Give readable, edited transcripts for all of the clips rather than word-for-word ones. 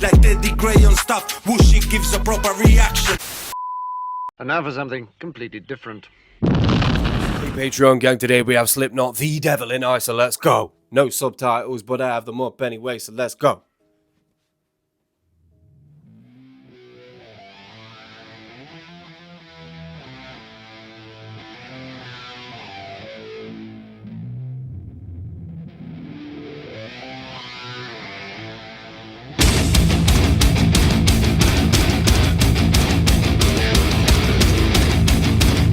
Like geddytrey on stuff, whooshy gives a proper reaction. And now for something completely different. Hey Patreon gang, today we have Slipknot, The Devil in Ice, so let's go. No subtitles, but I have them up anyway, so let's go.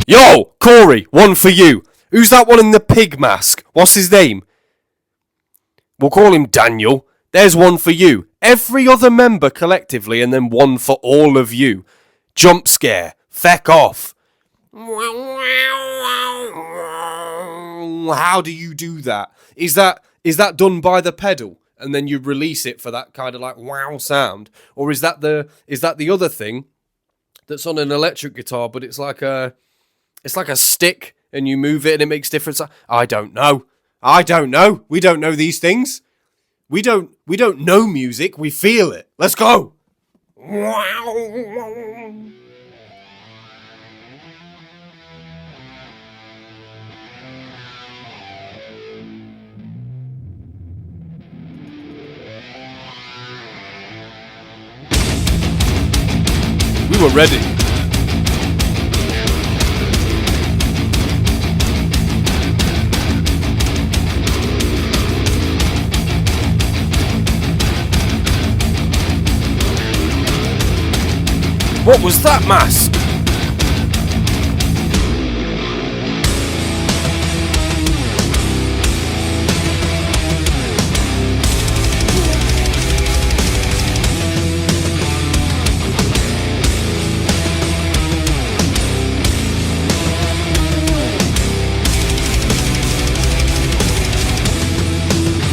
Yo, Corey, one for you. Who's that one in the pig mask? What's his name? We'll call him Daniel. There's one for you. Every other member collectively, and then one for all of you. Jump scare. Feck off. How do you do that? Is that done by the pedal, and then you release it for that kind of like wow sound, or is that the other thing that's on an electric guitar, but it's like a stick, and you move it and it makes different sound? I don't know. We don't know these things. We don't know music. We feel it. Let's go. We were ready. What was that mask?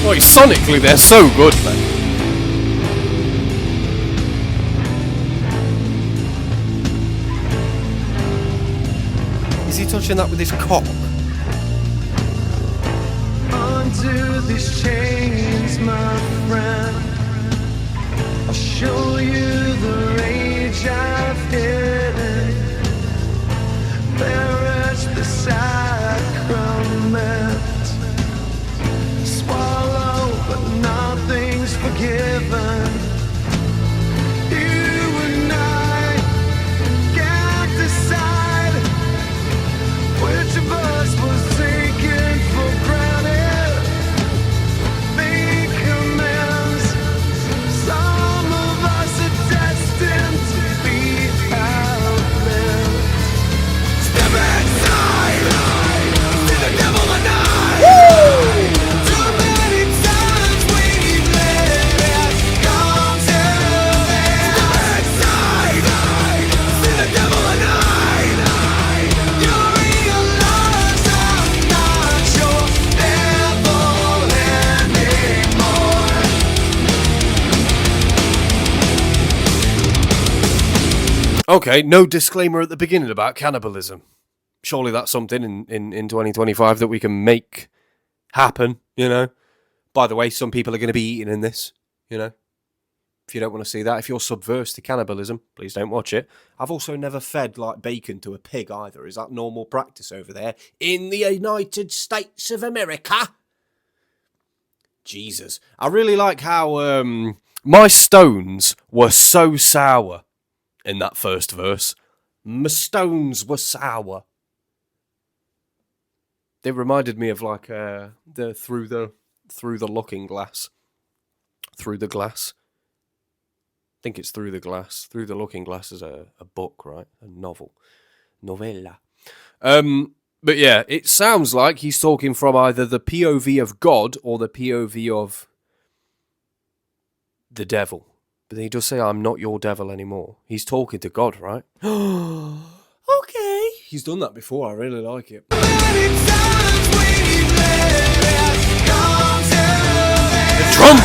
Boy, sonically they're so good, man. Is he touching that with his cock? Undo these chains, my friend. I'll show you the rage I've hidden. Perish the sacrament. Swallow, but nothing's forgiven. You and I can't decide which of us was taken for granted. Make amends. Some of us are destined to be outlived. Step inside, see the devil at night. Too many times we've let it come to this. Step inside, see the devil at night. You realize I'm not your devil anymore. Okay, no disclaimer at the beginning about cannibalism. Surely that's something in 2025 that we can make happen, you know? By the way, some people are going to be eating in this, you know? If you don't want to see that, if you're subverse to cannibalism, please don't watch it. I've also never fed, like, bacon to a pig either. Is that normal practice over there in the United States of America? Jesus. I really like how my stones were so sour in that first verse. My stones were sour. They reminded me of like the through the looking glass. Through the glass. I think it's Through the Glass. Through the Looking Glass is a book, right? A novel. Novella. But yeah, it sounds like he's talking from either the POV of God or the POV of the devil. But then he does say, I'm not your devil anymore. He's talking to God, right? Okay. He's done that before. I really like it. The drum!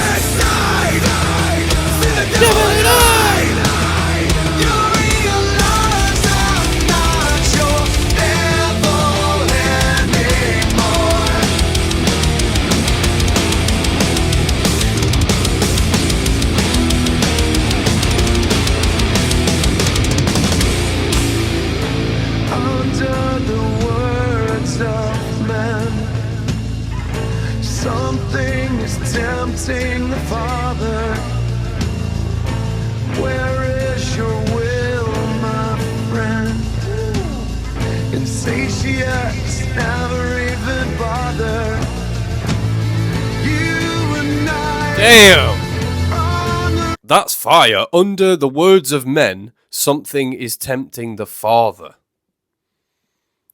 Damn! That's fire. Under the words of men, something is tempting the Father.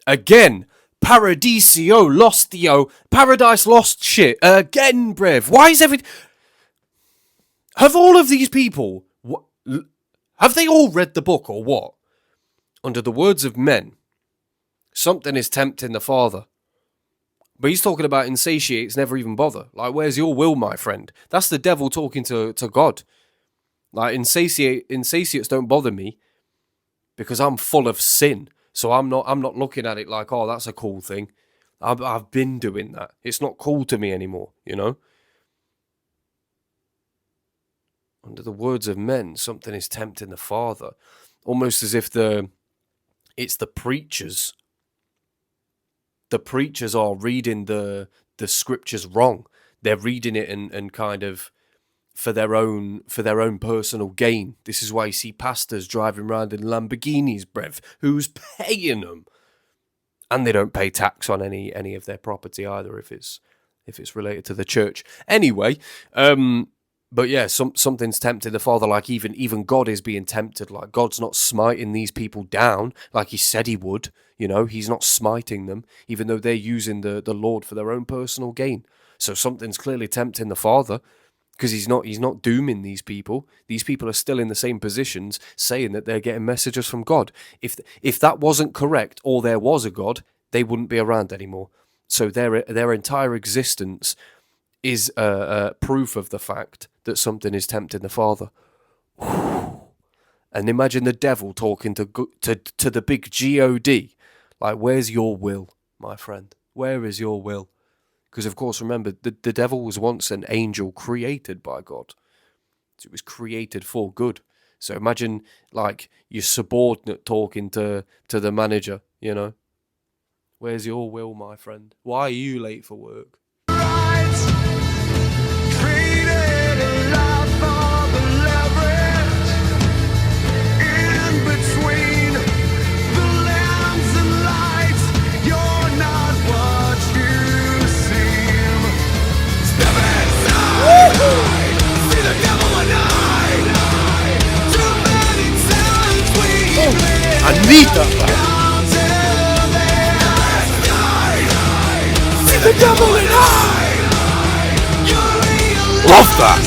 Again, Paradisio Lostio, Paradise Lost shit. Again, Brev. Why is everything... Have all of these people... Have they all read the book or what? Under the words of men, something is tempting the Father. But he's talking about insatiates never even bother. Like, where's your will, my friend? That's the devil talking to God. Like, insatiates don't bother me because I'm full of sin. So I'm not looking at it like, oh, that's a cool thing. I've been doing that. It's not cool to me anymore, you know? Under the words of men, something is tempting the Father. Almost as if it's the preachers. The preachers are reading the scriptures wrong. They're reading it and kind of for their own personal gain. This is why you see pastors driving around in Lamborghinis, Brev. Who's paying them? And they don't pay tax on any of their property either if it's related to the church. Anyway, but yeah, something's tempted the Father. Like even God is being tempted. Like God's not smiting these people down like he said he would. You know, he's not smiting them, even though they're using the Lord for their own personal gain. So something's clearly tempting the Father, because he's not dooming these people. These people are still in the same positions, saying that they're getting messages from God. If that wasn't correct, or there was a God, they wouldn't be around anymore. So their entire existence is proof of the fact that something is tempting the Father. And imagine the devil talking to the big God. Like, where's your will, my friend? Where is your will? Because, of course, remember, the devil was once an angel created by God. It was created for good. So imagine, like, your subordinate talking to the manager, you know? Where's your will, my friend? Why are you late for work? I need that back. See the devil in I. Love that.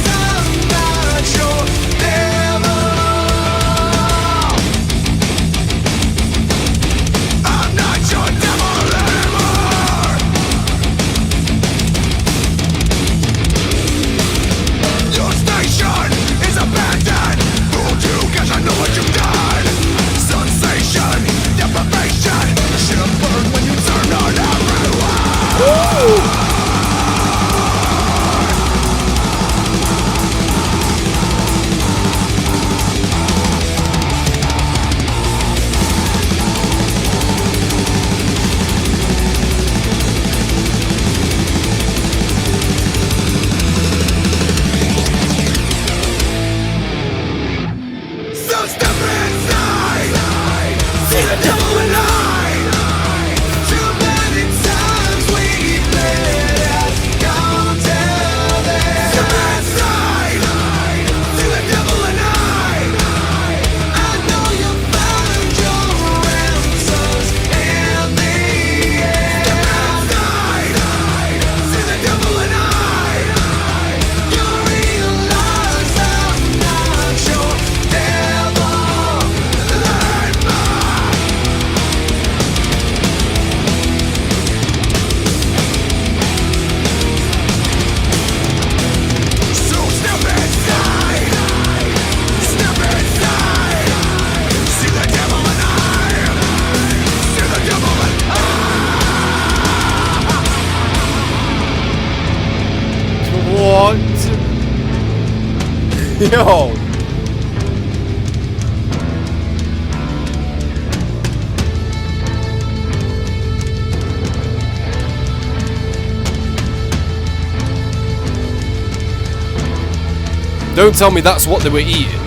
Yo! Don't tell me that's what they were eating.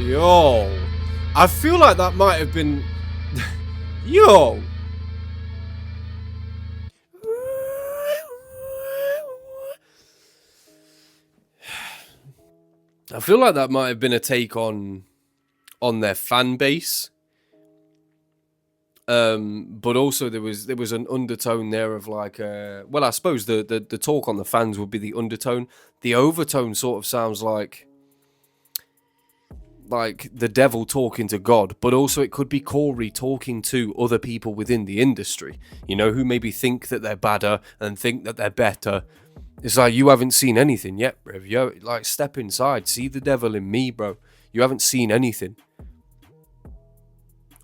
Yo. I feel like that might have been... Yo. I feel like that might have been a take on their fan base. But also there was an undertone there of like, well, I suppose the talk on the fans would be the undertone. The overtone sort of sounds like the devil talking to God, but also it could be Corey talking to other people within the industry, you know, who maybe think that they're badder and think that they're better. It's like, you haven't seen anything yet, bro. Yo, like, step inside, see the devil in me, bro. You haven't seen anything.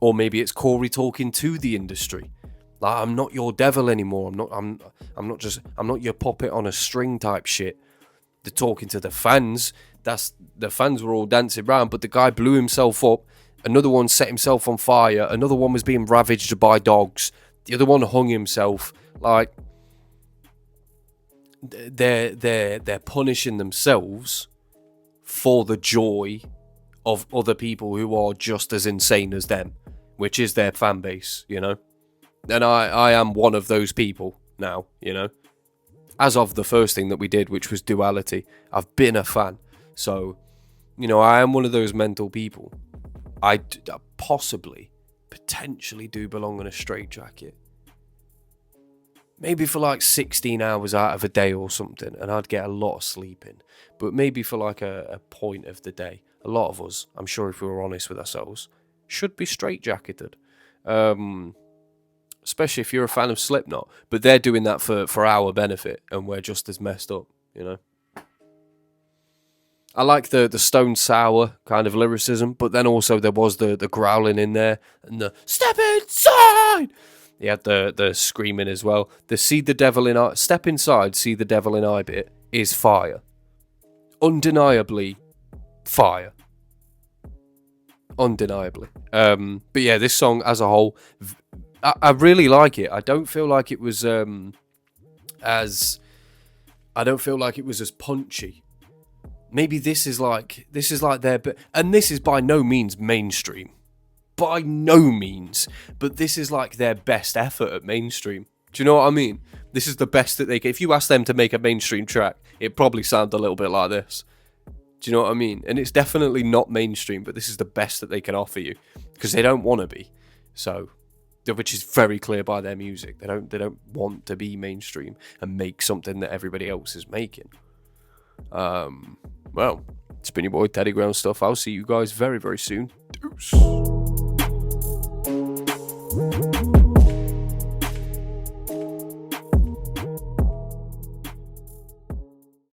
Or maybe it's Corey talking to the industry. Like, I'm not your devil anymore. I'm not your puppet on a string type shit. They're talking to the fans. The fans were all dancing around, but the guy blew himself up. Another one set himself on fire. Another one was being ravaged by dogs. The other one hung himself. Like, they're punishing themselves for the joy of other people who are just as insane as them, which is their fan base, you know. And I am one of those people now, you know. As of the first thing that we did, which was Duality, I've been a fan. So, you know, I am one of those mental people. I potentially do belong in a straitjacket. Maybe for like 16 hours out of a day or something, and I'd get a lot of sleep in. But maybe for like a point of the day. A lot of us, I'm sure if we were honest with ourselves, should be straitjacketed. Especially if you're a fan of Slipknot. But they're doing that for our benefit, and we're just as messed up, you know. I like the Stone Sour kind of lyricism, but then also there was the growling in there, and the step inside! He had the screaming as well. The see the devil in eye, step inside, see the devil in eye bit is fire. Undeniably fire. Undeniably. But yeah, this song as a whole, I really like it. I don't feel like it was as punchy. Maybe this is like their, and this is by no means mainstream. By no means. But this is like their best effort at mainstream. Do you know what I mean? This is the best that they can. If you ask them to make a mainstream track, it probably sounds a little bit like this. Do you know what I mean? And it's definitely not mainstream, but this is the best that they can offer you. Because they don't want to be. So, which is very clear by their music. They don't want to be mainstream and make something that everybody else is making. Well, it's been your boy Teddy Ground Stuff. I'll see you guys very, very soon. Deuce.